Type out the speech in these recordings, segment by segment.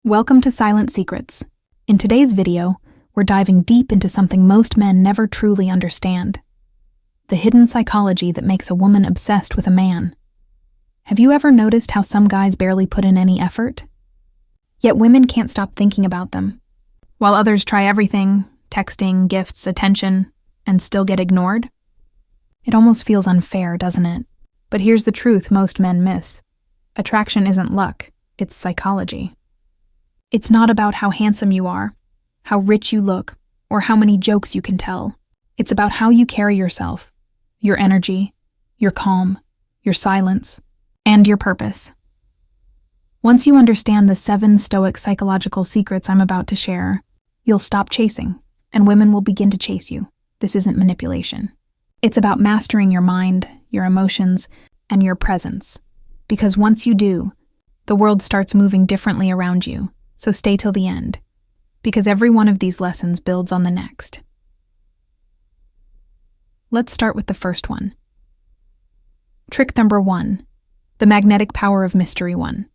Welcome to Silent Secrets. In today's video, we're diving deep into something most men never truly understand: the hidden psychology that makes a woman obsessed with a man. Have you ever noticed how some guys barely put in any effort? Yet women can't stop thinking about them, while others try everything, texting, gifts, attention, and still get ignored? It almost feels unfair, doesn't it? But here's the truth most men miss. Attraction isn't luck, it's psychology. It's not about how handsome you are, how rich you look, or how many jokes you can tell. It's about how you carry yourself, your energy, your calm, your silence, and your purpose. Once you understand the 7 stoic psychological secrets I'm about to share, you'll stop chasing, and women will begin to chase you. This isn't manipulation. It's about mastering your mind, your emotions, and your presence. Because once you do, the world starts moving differently around you. So stay till the end, because every one of these lessons builds on the next. Let's start with the first one. Trick number 1, the magnetic power of mystery 1.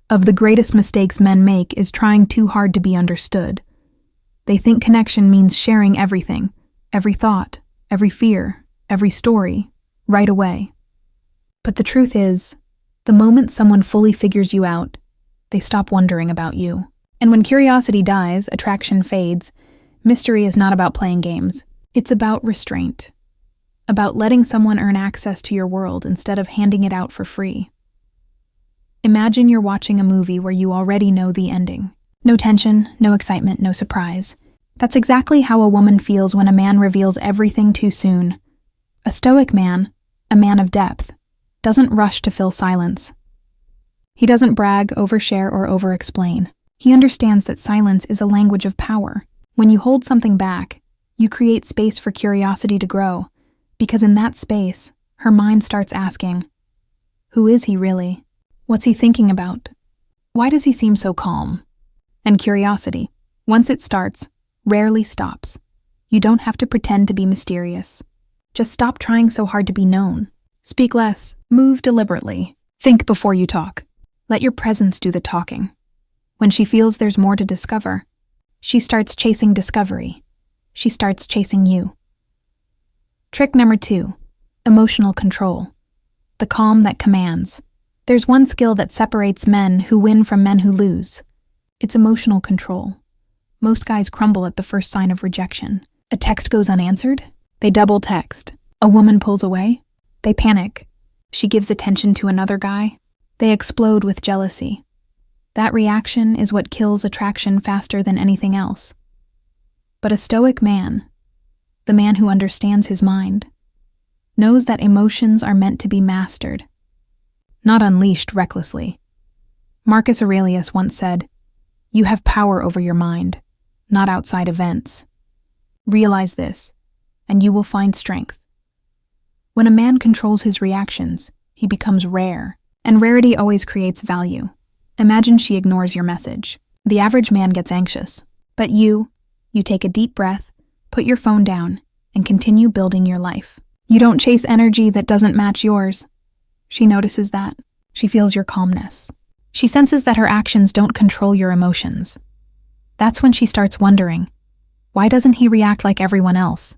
Of the greatest mistakes men make is trying too hard to be understood. They think connection means sharing everything, every thought, every fear, every story, right away. But the truth is, the moment someone fully figures you out, they stop wondering about you. And when curiosity dies, attraction fades, mystery is not about playing games. It's about restraint. About letting someone earn access to your world instead of handing it out for free. Imagine you're watching a movie where you already know the ending. No tension, no excitement, no surprise. That's exactly how a woman feels when a man reveals everything too soon. A stoic man, a man of depth, doesn't rush to fill silence. He doesn't brag, overshare, or over-explain. He understands that silence is a language of power. When you hold something back, you create space for curiosity to grow, because in that space, her mind starts asking, who is he really? What's he thinking about? Why does he seem so calm? And curiosity, once it starts, rarely stops. You don't have to pretend to be mysterious. Just stop trying so hard to be known. Speak less, move deliberately, think before you talk. Let your presence do the talking. When she feels there's more to discover, she starts chasing discovery. She starts chasing you. Trick number 2, emotional control. The calm that commands. There's one skill that separates men who win from men who lose. It's emotional control. Most guys crumble at the first sign of rejection. A text goes unanswered, they double text. A woman pulls away, they panic. She gives attention to another guy, they explode with jealousy. That reaction is what kills attraction faster than anything else. But a stoic man, the man who understands his mind, knows that emotions are meant to be mastered, not unleashed recklessly. Marcus Aurelius once said, "You have power over your mind, not outside events." Realize this, and you will find strength. When a man controls his reactions, he becomes rare. And rarity always creates value. Imagine she ignores your message. The average man gets anxious. But you take a deep breath, put your phone down, and continue building your life. You don't chase energy that doesn't match yours. She notices that. She feels your calmness. She senses that her actions don't control your emotions. That's when she starts wondering, why doesn't he react like everyone else?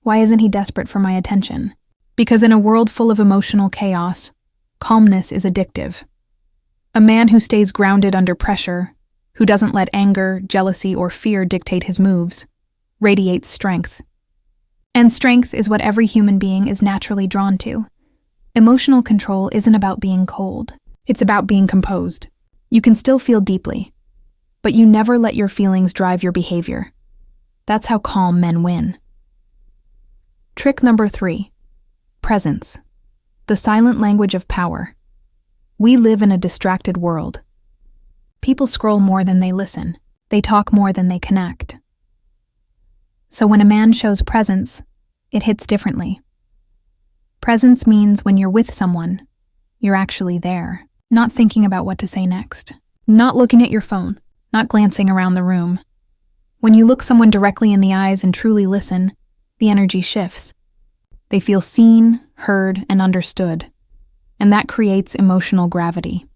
Why isn't he desperate for my attention? Because in a world full of emotional chaos, calmness is addictive. A man who stays grounded under pressure, who doesn't let anger, jealousy, or fear dictate his moves, radiates strength. And strength is what every human being is naturally drawn to. Emotional control isn't about being cold. It's about being composed. You can still feel deeply, but you never let your feelings drive your behavior. That's how calm men win. Trick number 3, presence. The silent language of power. We live in a distracted world. People scroll more than they listen. They talk more than they connect. So when a man shows presence, it hits differently. Presence means when you're with someone, you're actually there, not thinking about what to say next, not looking at your phone, not glancing around the room. When you look someone directly in the eyes and truly listen, the energy shifts. They feel seen, heard, and understood, and that creates emotional gravity.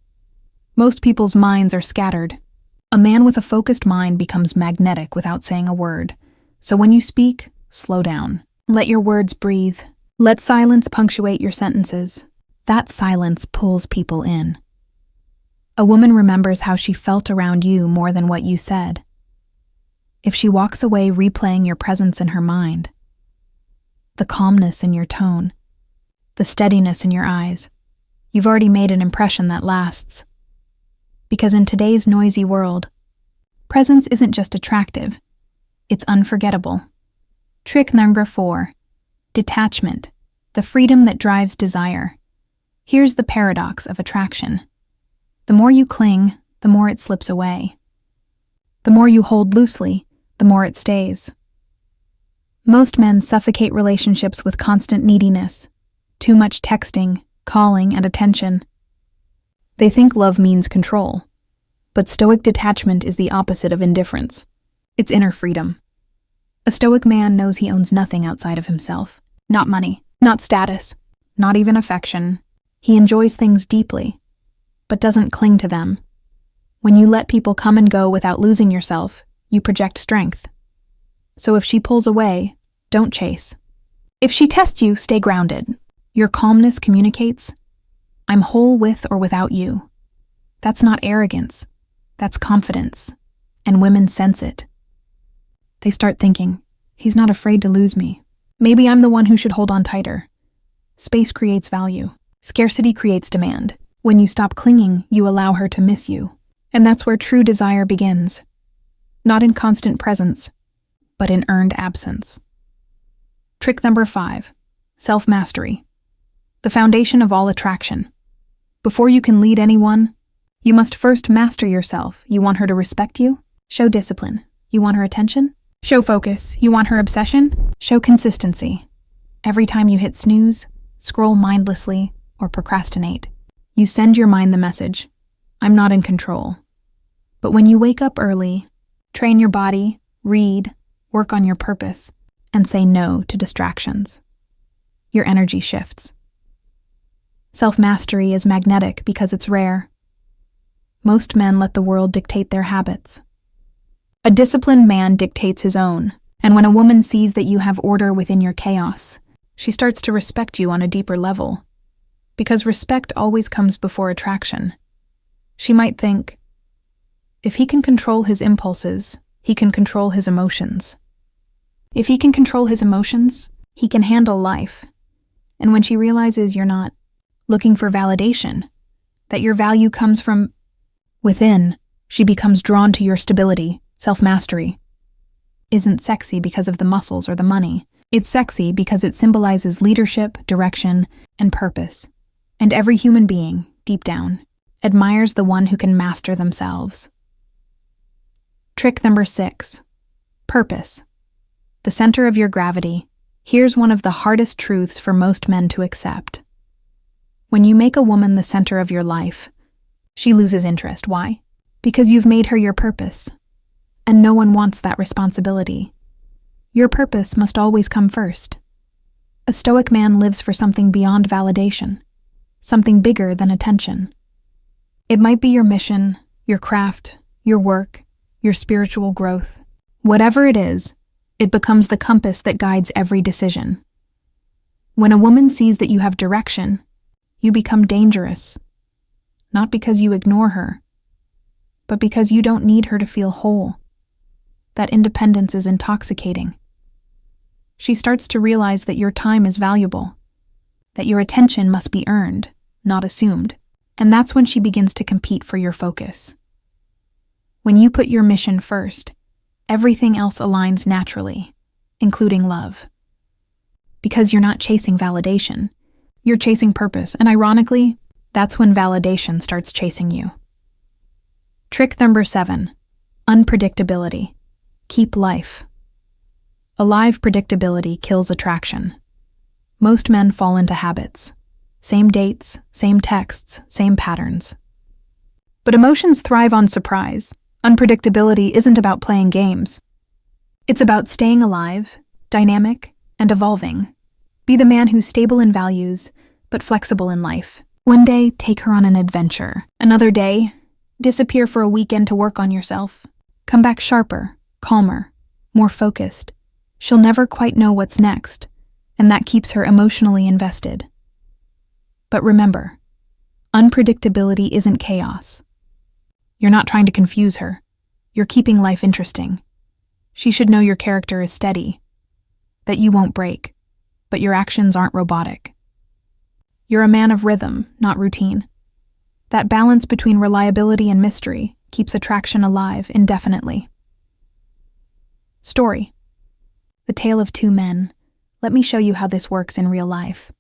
Most people's minds are scattered. A man with a focused mind becomes magnetic without saying a word. So when you speak, slow down. Let your words breathe. Let silence punctuate your sentences. That silence pulls people in. A woman remembers how she felt around you more than what you said. If she walks away replaying your presence in her mind, the calmness in your tone, the steadiness in your eyes, you've already made an impression that lasts. Because in today's noisy world, presence isn't just attractive, it's unforgettable. Trick number 4. Detachment, the freedom that drives desire. Here's the paradox of attraction. The more you cling, the more it slips away. The more you hold loosely, the more it stays. Most men suffocate relationships with constant neediness, too much texting, calling, and attention. They think love means control, but stoic detachment is the opposite of indifference. It's inner freedom. A stoic man knows he owns nothing outside of himself. Not money, not status, not even affection. He enjoys things deeply, but doesn't cling to them. When you let people come and go without losing yourself, you project strength. So if she pulls away, don't chase. If she tests you, stay grounded. Your calmness communicates, I'm whole with or without you. That's not arrogance. That's confidence. And women sense it. They start thinking, he's not afraid to lose me. Maybe I'm the one who should hold on tighter. Space creates value. Scarcity creates demand. When you stop clinging, you allow her to miss you. And that's where true desire begins. Not in constant presence, but in earned absence. Trick number 5. Self-mastery. The foundation of all attraction. Before you can lead anyone, you must first master yourself. You want her to respect you? Show discipline. You want her attention? Show focus. You want her obsession? Show consistency. Every time you hit snooze, scroll mindlessly, or procrastinate, you send your mind the message, I'm not in control. But when you wake up early, train your body, read, work on your purpose, and say no to distractions, your energy shifts. Self-mastery is magnetic because it's rare. Most men let the world dictate their habits. A disciplined man dictates his own, and when a woman sees that you have order within your chaos, she starts to respect you on a deeper level. Because respect always comes before attraction. She might think, if he can control his impulses, he can control his emotions. If he can control his emotions, he can handle life. And when she realizes you're not looking for validation, that your value comes from within, she becomes drawn to your stability. Self-mastery isn't sexy because of the muscles or the money. It's sexy because it symbolizes leadership, direction, and purpose. And every human being, deep down, admires the one who can master themselves. Trick number 6. Purpose. The center of your gravity. Here's one of the hardest truths for most men to accept. When you make a woman the center of your life, she loses interest. Why? Because you've made her your purpose. And no one wants that responsibility. Your purpose must always come first. A stoic man lives for something beyond validation, something bigger than attention. It might be your mission, your craft, your work, your spiritual growth. Whatever it is, it becomes the compass that guides every decision. When a woman sees that you have direction, you become dangerous. Not because you ignore her, but because you don't need her to feel whole. That independence is intoxicating. She starts to realize that your time is valuable, that your attention must be earned, not assumed, and that's when she begins to compete for your focus. When you put your mission first, everything else aligns naturally, including love. Because you're not chasing validation, you're chasing purpose, and ironically, that's when validation starts chasing you. Trick number 7. Unpredictability. Keep life. Alive predictability kills attraction. Most men fall into habits. Same dates, same texts, same patterns. But emotions thrive on surprise. Unpredictability isn't about playing games. It's about staying alive, dynamic, and evolving. Be the man who's stable in values, but flexible in life. One day, take her on an adventure. Another day, Disappear for a weekend to work on yourself. Come back sharper, calmer, more focused. She'll never quite know what's next, and that keeps her emotionally invested. But remember, unpredictability isn't chaos. You're not trying to confuse her. You're keeping life interesting. She should know your character is steady, that you won't break, but your actions aren't robotic. You're a man of rhythm, not routine. That balance between reliability and mystery keeps attraction alive indefinitely. Story. The Tale of Two Men. Let me show you how this works in real life.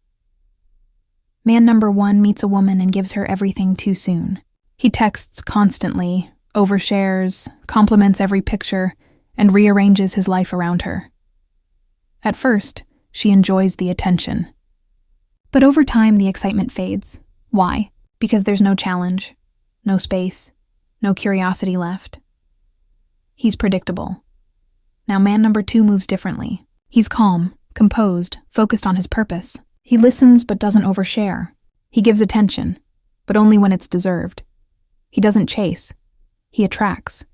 Man number 1 meets a woman and gives her everything too soon. He texts constantly, overshares, compliments every picture, and rearranges his life around her. At first, she enjoys the attention. But over time, the excitement fades. Why? Because there's no challenge, no space, no curiosity left. He's predictable. Now man number 2 moves differently. He's calm, composed, focused on his purpose. He listens but doesn't overshare. He gives attention, but only when it's deserved. He doesn't chase. He attracts.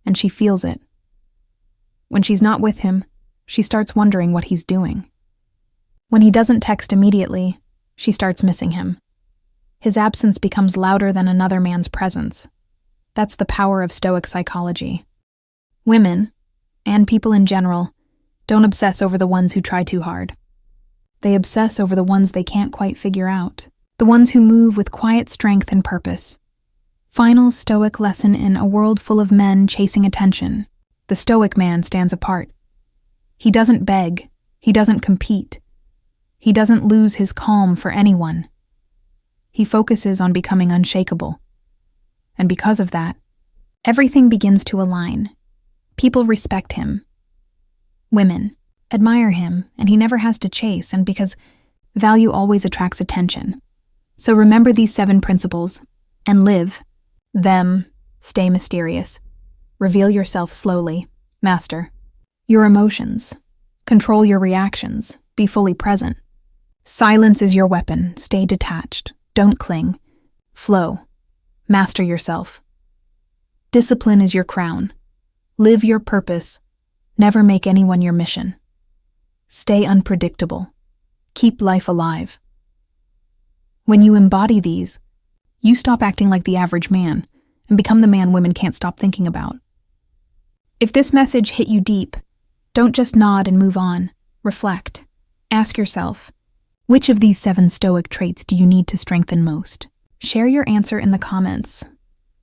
And she feels it. When she's not with him, she starts wondering what he's doing. When he doesn't text immediately, she starts missing him. His absence becomes louder than another man's presence. That's the power of Stoic psychology. Women, and people in general, don't obsess over the ones who try too hard. They obsess over the ones they can't quite figure out, the ones who move with quiet strength and purpose. Final Stoic lesson in a world full of men chasing attention. The Stoic man stands apart. He doesn't beg. He doesn't compete. He doesn't lose his calm for anyone. He focuses on becoming unshakable. And because of that, everything begins to align. People respect him. Women admire him, and he never has to chase, and because value always attracts attention. So remember these 7 principles and live them. Stay mysterious. Reveal yourself slowly. Master your emotions. Control your reactions. Be fully present. Silence is your weapon. Stay detached. Don't cling. Flow. Master yourself. Discipline is your crown. Live your purpose. Never make anyone your mission. Stay unpredictable. Keep life alive. When you embody these, you stop acting like the average man and become the man women can't stop thinking about. If this message hit you deep, don't just nod and move on. Reflect. Ask yourself, which of these 7 Stoic traits do you need to strengthen most? Share your answer in the comments,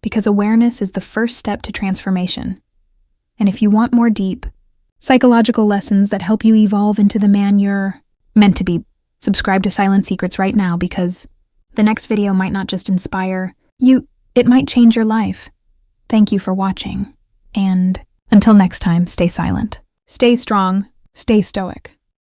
because awareness is the first step to transformation. And if you want more deep, psychological lessons that help you evolve into the man you're meant to be, subscribe to Silent Secrets right now, because the next video might not just inspire you, it might change your life. Thank you for watching, and until next time, stay silent. Stay strong, stay stoic.